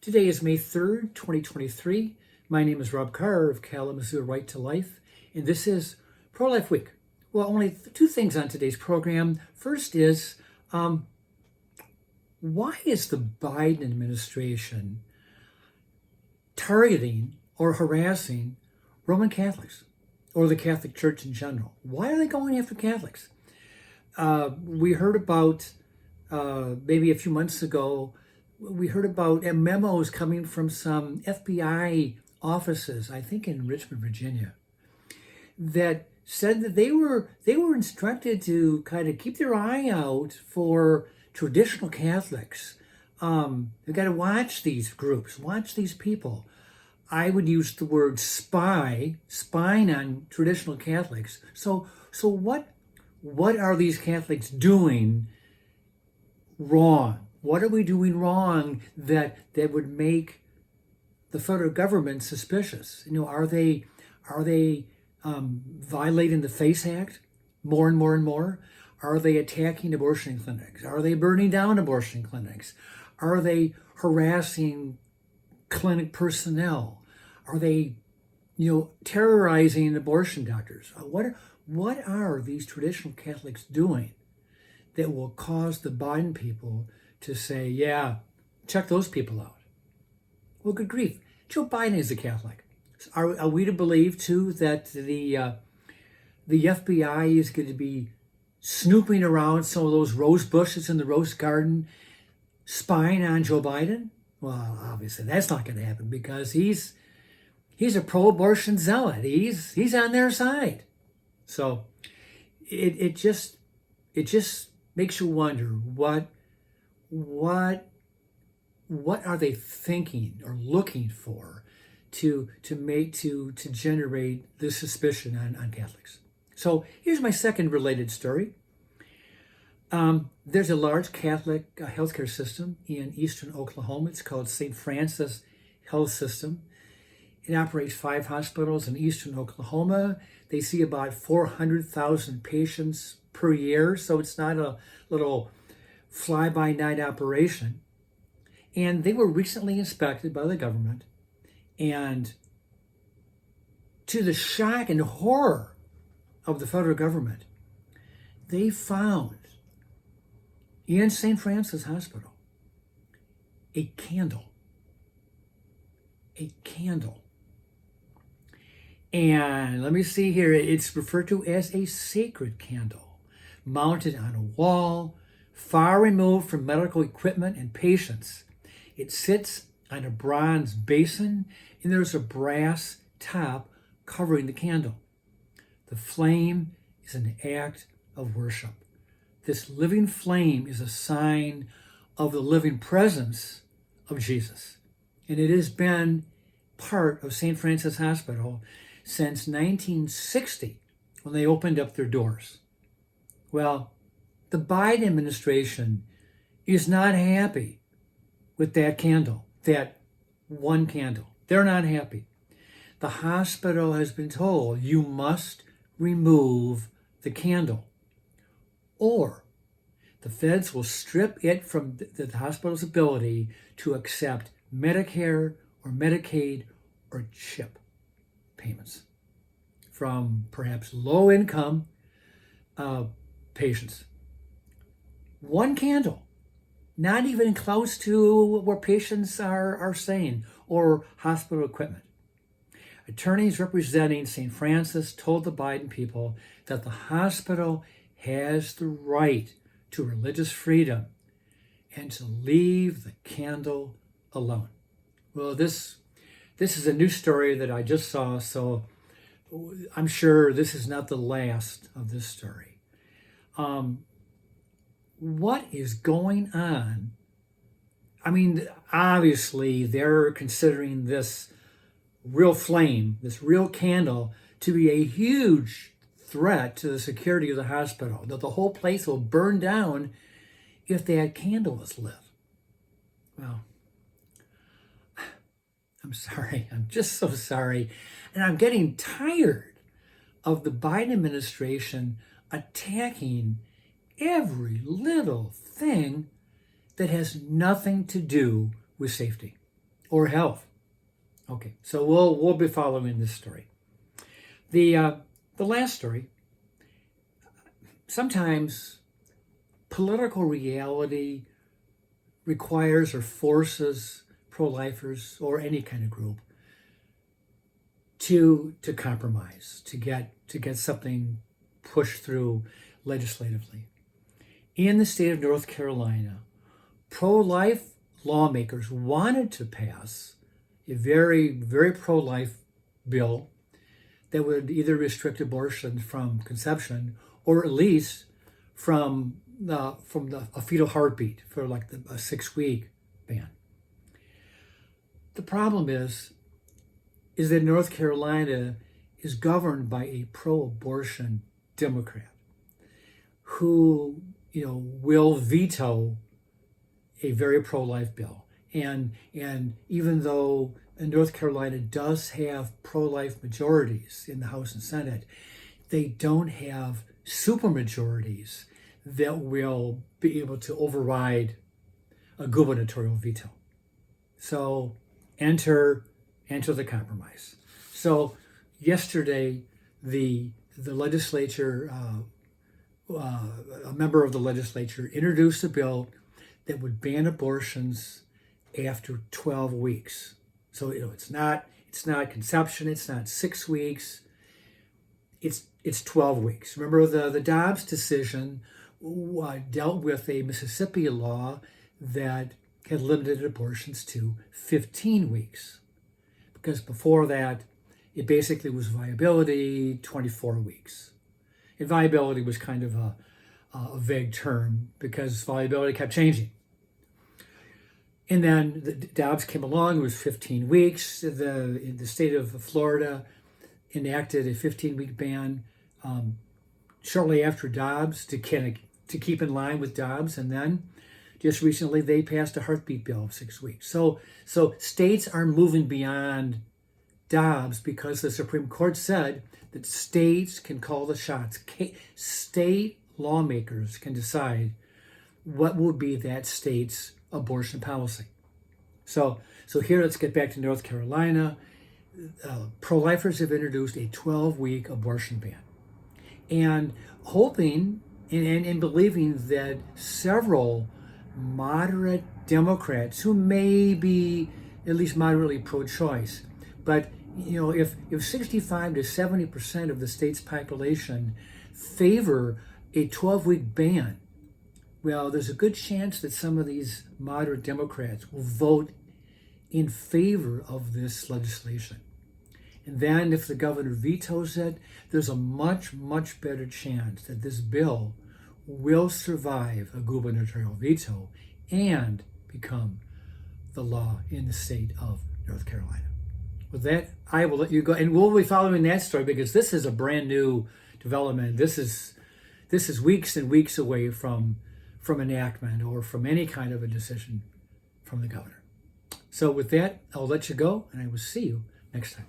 Today is May 3rd, 2023. My name is Rob Carr of Kalamazoo Right to Life, and this is Pro-Life Week. Well, only two things on today's program. First is, why is the Biden administration targeting or harassing Roman Catholics or the Catholic Church in general? Why are they going after Catholics? We heard about, maybe a few months ago, we heard about memos coming from some FBI offices, I think in Richmond, Virginia, that said that they were instructed to kind of keep their eye out for traditional Catholics. They've got to watch these groups, watch these people. I would use the word spying on traditional Catholics. So what are these Catholics doing wrong? What are we doing wrong that would make the federal government suspicious? Are they violating the FACE Act more and more and more? Are they attacking abortion clinics? Are they burning down abortion clinics? Are they harassing clinic personnel? Are they, terrorizing abortion doctors? What are these traditional Catholics doing that will cause the Biden people to say, yeah, check those people out? Well, good grief. Joe Biden is a Catholic. Are we to believe, too, that the FBI is going to be snooping around some of those rose bushes in the rose garden, spying on Joe Biden? Well, obviously, that's not going to happen because he's a pro-abortion zealot. He's on their side. So it just makes you wonder what are they thinking or looking for to generate this suspicion on Catholics. So here's my second related story. There's a large Catholic healthcare system in eastern Oklahoma. It's called St. Francis Health System. It operates 5 hospitals in eastern Oklahoma. They see about 400,000 patients per year, so it's not a little fly-by-night operation. And they were recently inspected by the government, and to the shock and horror of the federal government, they found in St. Francis Hospital a candle. And let me see here, it's referred to as a sacred candle, mounted on a wall, far removed from medical equipment and patients. It sits on a bronze basin, and there's a brass top covering the candle. The flame is an act of worship. This living flame is a sign of the living presence of Jesus. And it has been part of St. Francis Hospital since 1960, when they opened up their doors. Well, the Biden administration is not happy with that candle, that one candle. They're not happy. The hospital has been told, you must remove the candle, or the feds will strip it from the hospital's ability to accept Medicare or Medicaid or CHIP payments from perhaps low-income patients. One candle, not even close to where patients are staying or hospital equipment. Attorneys representing St. Francis told the Biden people that the hospital has the right to religious freedom and to leave the candle alone. Well, this is a new story that I just saw, so I'm sure this is not the last of this story. What is going on? I mean, obviously, they're considering this real flame, this real candle, to be a huge threat to the security of the hospital, that the whole place will burn down if that candle is lit. Well, I'm sorry. I'm just so sorry. And I'm getting tired of the Biden administration attacking every little thing that has nothing to do with safety. or health. Okay, so we'll be following this story. The last story. Sometimes political reality requires or forces pro-lifers or any kind of group to compromise, to get something pushed through legislatively. In the state of North Carolina, pro-life lawmakers wanted to pass a very, very pro-life bill that would either restrict abortion from conception or at least from a fetal heartbeat for like a 6-week ban. The problem is that North Carolina is governed by a pro-abortion Democrat who, will veto a very pro-life bill. And even though North Carolina does have pro-life majorities in the House and Senate, they don't have supermajorities that will be able to override a gubernatorial veto. So enter the compromise. So yesterday, the legislature, a member of the legislature introduced a bill that would ban abortions after 12 weeks. So it's not conception, it's not 6 weeks, it's 12 weeks. Remember the Dobbs decision dealt with a Mississippi law that had limited abortions to 15 weeks. Because before that, it basically was viability 24 weeks. And viability was kind of a vague term because viability kept changing. And then the Dobbs came along, it was 15 weeks. The state of Florida enacted a 15-week ban shortly after Dobbs to keep in line with Dobbs. And then just recently they passed a heartbeat bill of 6 weeks. So states are moving beyond Dobbs because the Supreme Court said that states can call the shots. State lawmakers can decide what will be that state's abortion policy. So here, let's get back to North Carolina. Pro-lifers have introduced a 12-week abortion ban. And hoping and believing that several moderate Democrats who may be at least moderately pro-choice, but if 65 to 70% of the state's population favor a 12-week ban, well, there's a good chance that some of these moderate Democrats will vote in favor of this legislation. And then if the governor vetoes it, there's a much, much better chance that this bill will survive a gubernatorial veto and become the law in the state of North Carolina. With that, I will let you go, and we'll be following that story because this is a brand new development. This is weeks and weeks away from enactment or from any kind of a decision from the governor. So with that, I'll let you go, and I will see you next time.